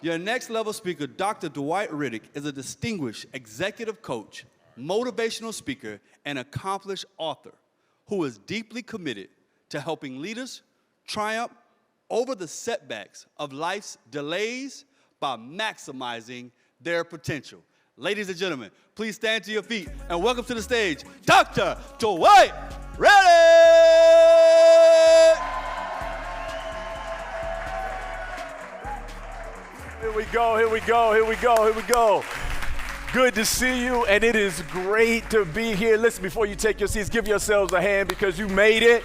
Your next level speaker, Dr. Dwight Riddick, is a distinguished executive coach, motivational speaker, and accomplished author who is deeply committed to helping leaders triumph over the setbacks of life's delays by maximizing their potential. Ladies and gentlemen, please stand to your feet and welcome to the stage, Dr. Dwight Riddick! Here we go, here we go, here we go, here we go. Good to see you, and it is great to be here. Listen, before you take your seats, give yourselves a hand because you made it.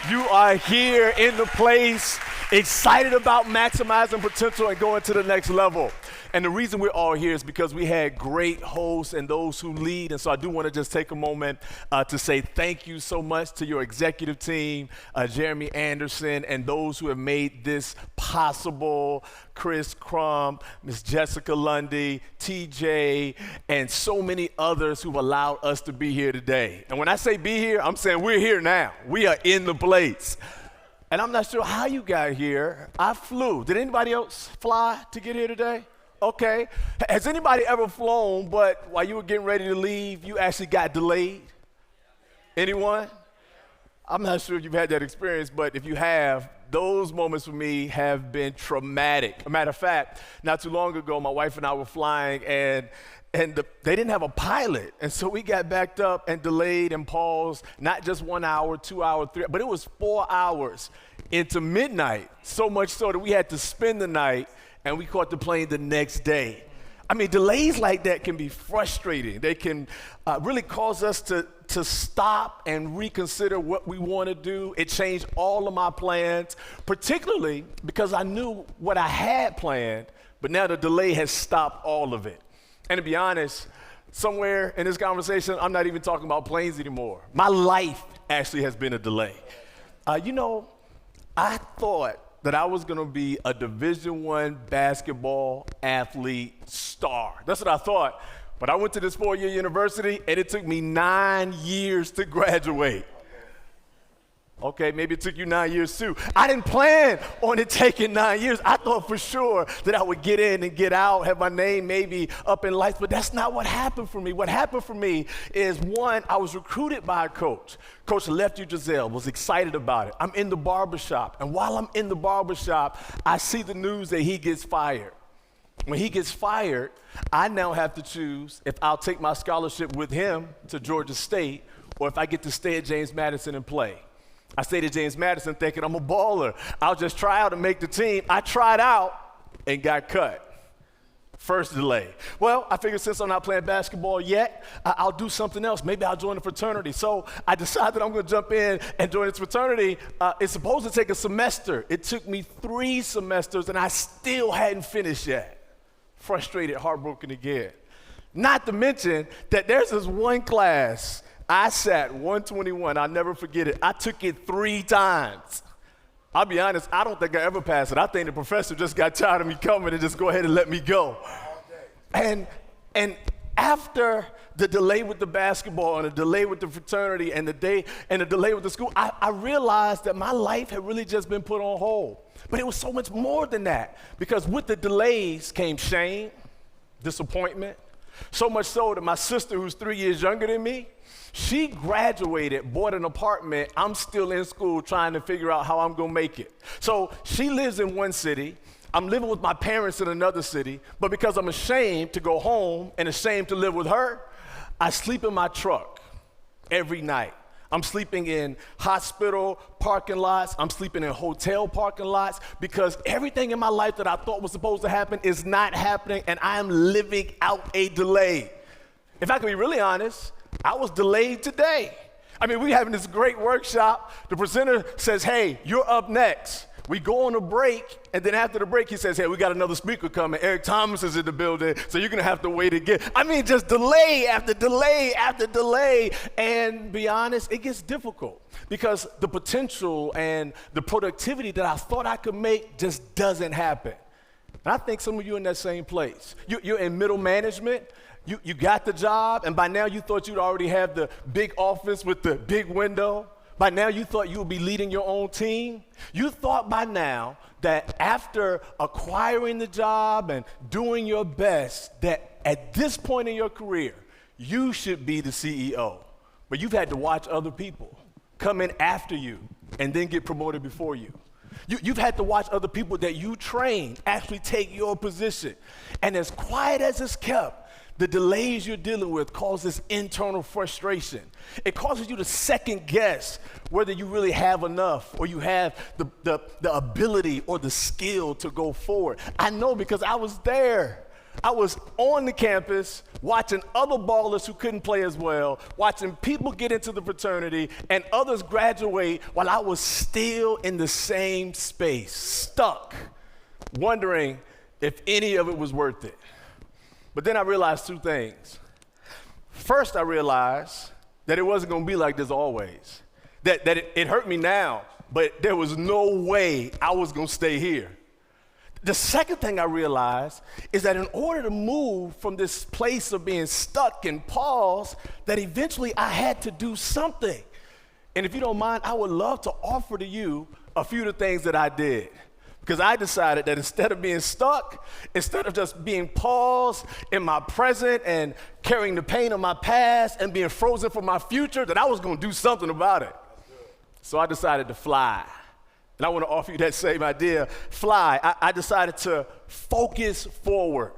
You are here in the place, excited about maximizing potential and going to the next level. And the reason we're all here is because we had great hosts and those who lead. And so I do want to just take a moment to say thank you so much to your executive team, Jeremy Anderson, and those who have made this possible. Chris Crump, Miss Jessica Lundy, TJ, and so many others who've allowed us to be here today. And when I say be here, I'm saying we're here now. We are in the place. And I'm not sure how you got here. I flew. Did anybody else fly to get here today? Okay. Has anybody ever flown, but while you were getting ready to leave, you actually got delayed? Anyone? I'm not sure if you've had that experience, but if you have, those moments for me have been traumatic. A matter of fact, not too long ago, my wife and I were flying, and they didn't have a pilot. And so we got backed up and delayed and paused, not just 1 hour, 2 hours, 3, but it was 4 hours into midnight, so much so that we had to spend the night, and we caught the plane the next day. I mean, delays like that can be frustrating. They can really cause us to stop and reconsider what we want to do. It changed all of my plans, particularly because I knew what I had planned, but now the delay has stopped all of it. And to be honest, somewhere in this conversation, I'm not even talking about planes anymore. My life actually has been a delay. I thought that I was gonna be a Division I basketball athlete star. That's what I thought. But I went to this 4-year university, and it took me 9 years to graduate. Okay, maybe it took you 9 years too. I didn't plan on it taking 9 years. I thought for sure that I would get in and get out, have my name maybe up in lights, but that's not what happened for me. What happened for me is, one, I was recruited by a coach. Coach Lefty Giselle was excited about it. I'm in the barbershop, and while I'm in the barbershop, I see the news that he gets fired. When he gets fired, I now have to choose if I'll take my scholarship with him to Georgia State or if I get to stay at James Madison and play. I stayed at James Madison thinking I'm a baller. I'll just try out and make the team. I tried out and got cut. First delay. Well, I figured since I'm not playing basketball yet, I'll do something else. Maybe I'll join a fraternity. So I decided I'm going to jump in and join this fraternity. It's supposed to take a semester. It took me 3 semesters, and I still hadn't finished yet. Frustrated, heartbroken again. Not to mention that there's this one class I sat 121. I'll never forget it. I took it 3 times. I'll be honest, I don't think I ever passed it. I think the professor just got tired of me coming and just go ahead and let me go. And after the delay with the basketball and the delay with the fraternity and the delay with the school, I realized that my life had really just been put on hold. But it was so much more than that, because with the delays came shame, disappointment, so much so that my sister, who's 3 years younger than me, she graduated, bought an apartment. I'm still in school trying to figure out how I'm gonna make it. So she lives in one city. I'm living with my parents in another city, but because I'm ashamed to go home and ashamed to live with her, I sleep in my truck every night. I'm sleeping in hospital parking lots. I'm sleeping in hotel parking lots because everything in my life that I thought was supposed to happen is not happening, and I am living out a delay. If I can be really honest, I was delayed today. I mean, we're having this great workshop. The presenter says, hey, you're up next. We go on a break, and then after the break, he says, hey, we got another speaker coming. Eric Thomas is in the building, so you're going to have to wait again. I mean, just delay after delay after delay. And be honest, it gets difficult because the potential and the productivity that I thought I could make just doesn't happen. And I think some of you are in that same place. You're in middle management. You got the job, and by now you thought you'd already have the big office with the big window. By now you thought you would be leading your own team. You thought by now that after acquiring the job and doing your best, that at this point in your career, you should be the CEO. But you've had to watch other people come in after you and then get promoted before you. You've had to watch other people that you train actually take your position. And as quiet as it's kept, the delays you're dealing with cause this internal frustration. It causes you to second guess whether you really have enough or you have the ability or the skill to go forward. I know because I was there. I was on the campus watching other ballers who couldn't play as well, watching people get into the fraternity and others graduate while I was still in the same space, stuck, wondering if any of it was worth it. But then I realized two things. First, I realized that it wasn't going to be like this always, that it hurt me now, but there was no way I was going to stay here. The second thing I realized is that in order to move from this place of being stuck and paused, that eventually I had to do something. And if you don't mind, I would love to offer to you a few of the things that I did. Because I decided that instead of being stuck, instead of just being paused in my present and carrying the pain of my past and being frozen for my future, that I was going to do something about it. So I decided to fly. And I want to offer you that same idea, fly. I decided to focus forward.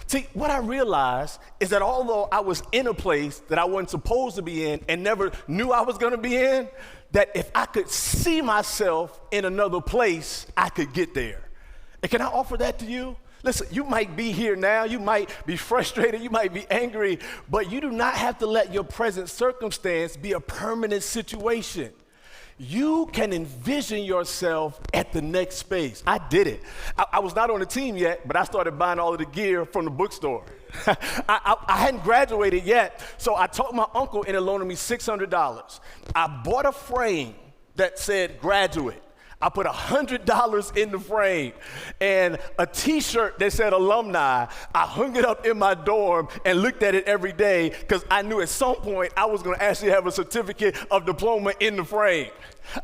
See, what I realized is that although I was in a place that I wasn't supposed to be in and never knew I was going to be in, that if I could see myself in another place, I could get there. And can I offer that to you? Listen, you might be here now, you might be frustrated, you might be angry, but you do not have to let your present circumstance be a permanent situation. You can envision yourself at the next space. I did it. I was not on the team yet, but I started buying all of the gear from the bookstore. I hadn't graduated yet, so I talked my uncle into loaning me $600. I bought a frame that said graduate. I put $100 in the frame and a t-shirt that said alumni. I hung it up in my dorm and looked at it every day because I knew at some point I was going to actually have a certificate of diploma in the frame.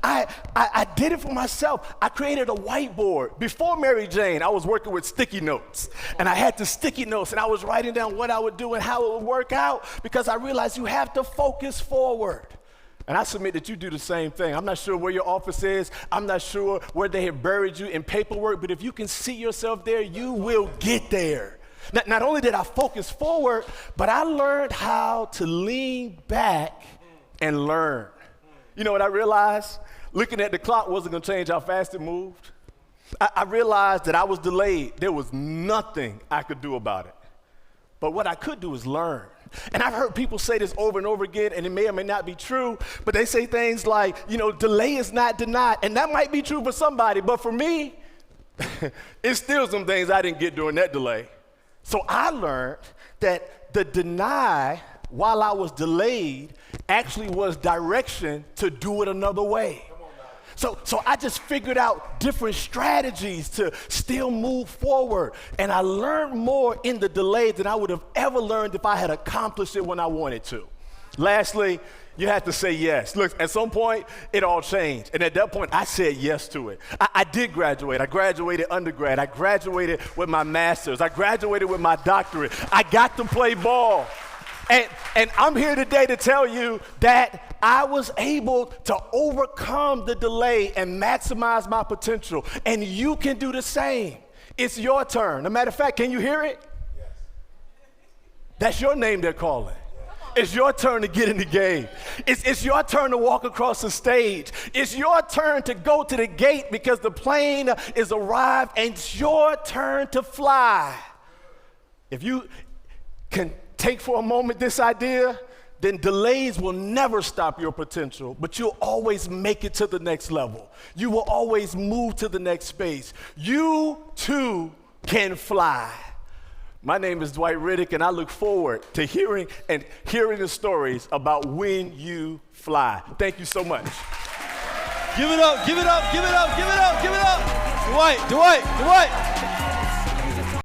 I did it for myself. I created a whiteboard. Before Mary Jane, I was working with sticky notes. And I had the sticky notes and I was writing down what I would do and how it would work out because I realized you have to focus forward. And I submit that you do the same thing. I'm not sure where your office is. I'm not sure where they have buried you in paperwork, but if you can see yourself there, you will get there. Not only did I focus forward, but I learned how to lean back and learn. You know what I realized? Looking at the clock wasn't going to change how fast it moved. I realized that I was delayed. There was nothing I could do about it. But what I could do is learn. And I've heard people say this over and over again, and it may or may not be true, but they say things like, you know, delay is not denied. And that might be true for somebody, but for me, it's still some things I didn't get during that delay. So I learned that the deny while I was delayed actually was direction to do it another way. So I just figured out different strategies to still move forward. And I learned more in the delay than I would have ever learned if I had accomplished it when I wanted to. Lastly, you have to say yes. Look, at some point, it all changed. And at that point, I said yes to it. I did graduate. I graduated undergrad. I graduated with my master's. I graduated with my doctorate. I got to play ball. And I'm here today to tell you that I was able to overcome the delay and maximize my potential. And you can do the same. It's your turn. As a matter of fact, can you hear it? Yes. That's your name they're calling. It's your turn to get in the game. It's your turn to walk across the stage. It's your turn to go to the gate because the plane is arrived, and it's your turn to fly. If you can take for a moment this idea, then delays will never stop your potential, but you'll always make it to the next level. You will always move to the next space. You too can fly. My name is Dwight Riddick, and I look forward to hearing the stories about when you fly. Thank you so much. Give it up, give it up, give it up, give it up, give it up. Dwight.